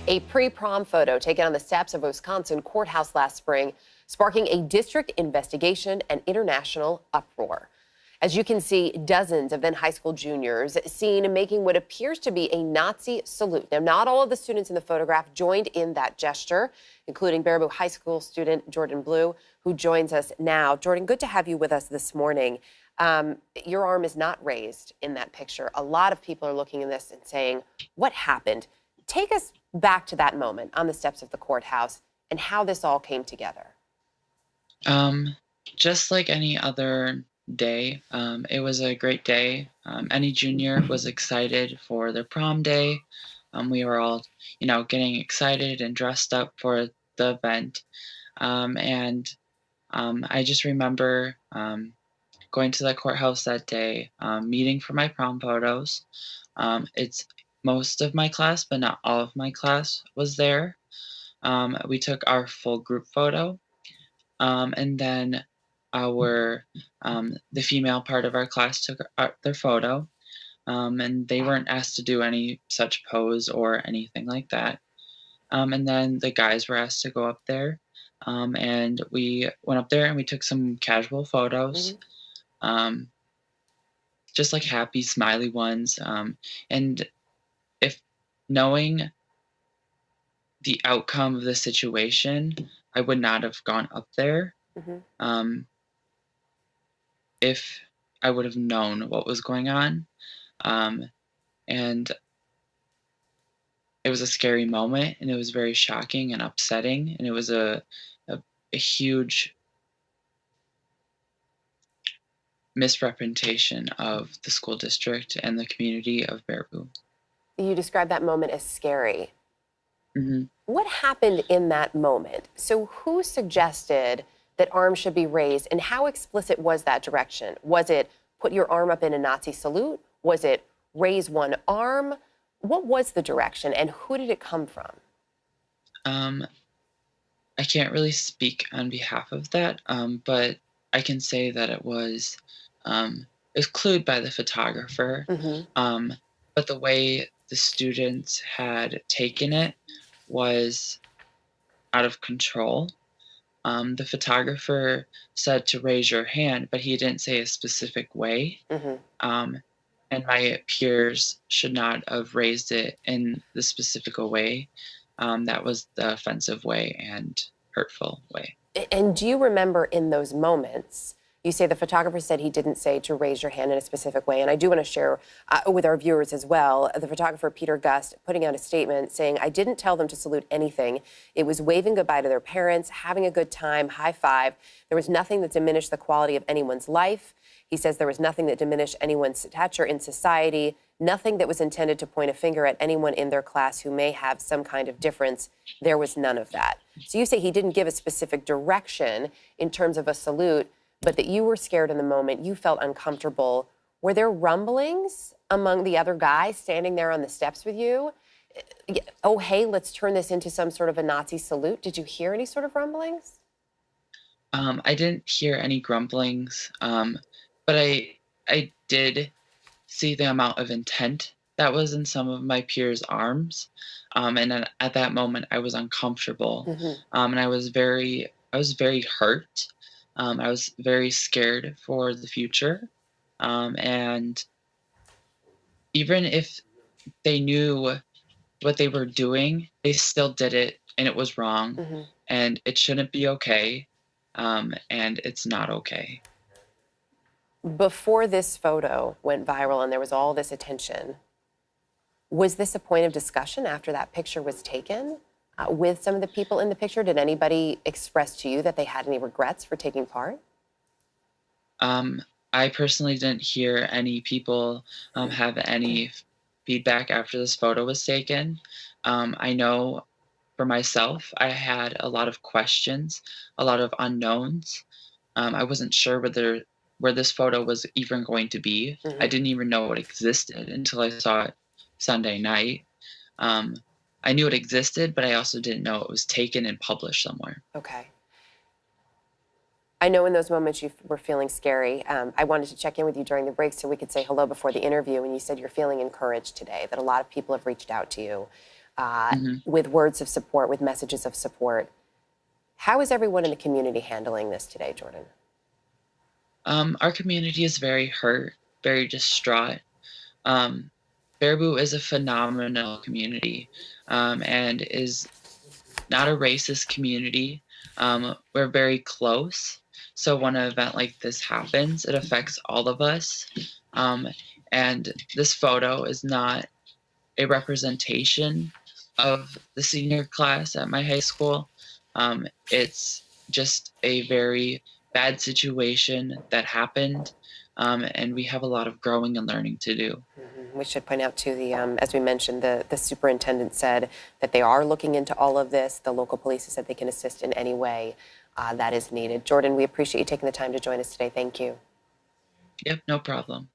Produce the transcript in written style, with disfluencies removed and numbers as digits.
A pre-prom photo taken on the steps of a Wisconsin courthouse last spring, sparking a district investigation and international uproar. As you can see, dozens of then high school juniors seen making what appears to be a Nazi salute. Now, not all of the students in the photograph joined in that gesture, including Baraboo High School student Jordan Blue, who joins us now. Jordan, good to have you with us this morning. Your arm is not raised in that picture. A lot of people are looking at this and saying, what happened? Take us back to that moment on the steps of the courthouse and how this all came together. Just like any other day, it was a great day. Any junior was excited for their prom day. We were all, getting excited and dressed up for the event. I just remember going to the courthouse that day, meeting for my prom photos. It's most of my class, but not all of my class was there. We took our full group photo, and then the female part of our class took their photo, and they weren't asked to do any such pose or anything like that. And then the guys were asked to go up there, and we went up there and we took some casual photos, um, just like happy, smiley ones. And if knowing the outcome of the situation, I would not have gone up there. Um, if I would have known what was going on. And it was a scary moment, and it was very shocking and upsetting, and it was a huge misrepresentation of the school district and the community of Baraboo. You described that moment as scary. Mm-hmm. What happened in that moment? So who suggested that arms should be raised, and how explicit was that direction? Was it put your arm up in a Nazi salute? Was it raise one arm? What was the direction, and who did it come from? I can't really speak on behalf of that, but I can say that it was clued by the photographer. But the way the students had taken it was out of control. The photographer said to raise your hand, but he didn't say a specific way. And my peers should not have raised it in the specific way. That was the offensive way and hurtful way. And do you remember in those moments, you say the photographer said he didn't say to raise your hand in a specific way, and I do want to share with our viewers as well, the photographer Peter Gust putting out a statement saying, I didn't tell them to salute anything. It was waving goodbye to their parents, having a good time, high five. There was nothing that diminished the quality of anyone's life. He says there was nothing that diminished anyone's stature in society, nothing that was intended to point a finger at anyone in their class who may have some kind of difference. There was none of that. So you say he didn't give a specific direction in terms of a salute, but that you were scared in the moment, you felt uncomfortable. Were there rumblings among the other guys standing there on the steps with you? Oh, hey, let's turn this into some sort of a Nazi salute. Did you hear any sort of rumblings? I didn't hear any grumblings, but I did see the amount of intent that was in some of my peers' arms, and then at that moment I was uncomfortable, and I was very hurt. I was very scared for the future, and even if they knew what they were doing, they still did it, and it was wrong, and it shouldn't be okay, and it's not okay. Before this photo went viral and there was all this attention, was this a point of discussion after that picture was taken with some of the people in the picture? Did anybody express to you that they had any regrets for taking part? I personally didn't hear any people have any feedback after this photo was taken. I know for myself, I had a lot of questions, a lot of unknowns. I wasn't sure where this photo was even going to be. I didn't even know it existed until I saw it Sunday night. I knew it existed, but I also didn't know it was taken and published somewhere. Okay. I know in those moments you were feeling scary. I wanted to check in with you during the break so we could say hello before the interview, and you said you're feeling encouraged today, that a lot of people have reached out to you. Mhm. with words of support, with messages of support. How is everyone in the community handling this today, Jordan? Our community is very hurt, very distraught. Um, Baraboo is a phenomenal community, and is not a racist community. We're very close. So when an event like this happens, it affects all of us. Um, and this photo is not a representation of the senior class at my high school. It's just a very bad situation that happened, and we have a lot of growing and learning to do. We should point out, too, as we mentioned, the superintendent said that they are looking into all of this. The local police has said they can assist in any way that is needed. Jordan, we appreciate you taking the time to join us today. Thank you. Yep, no problem.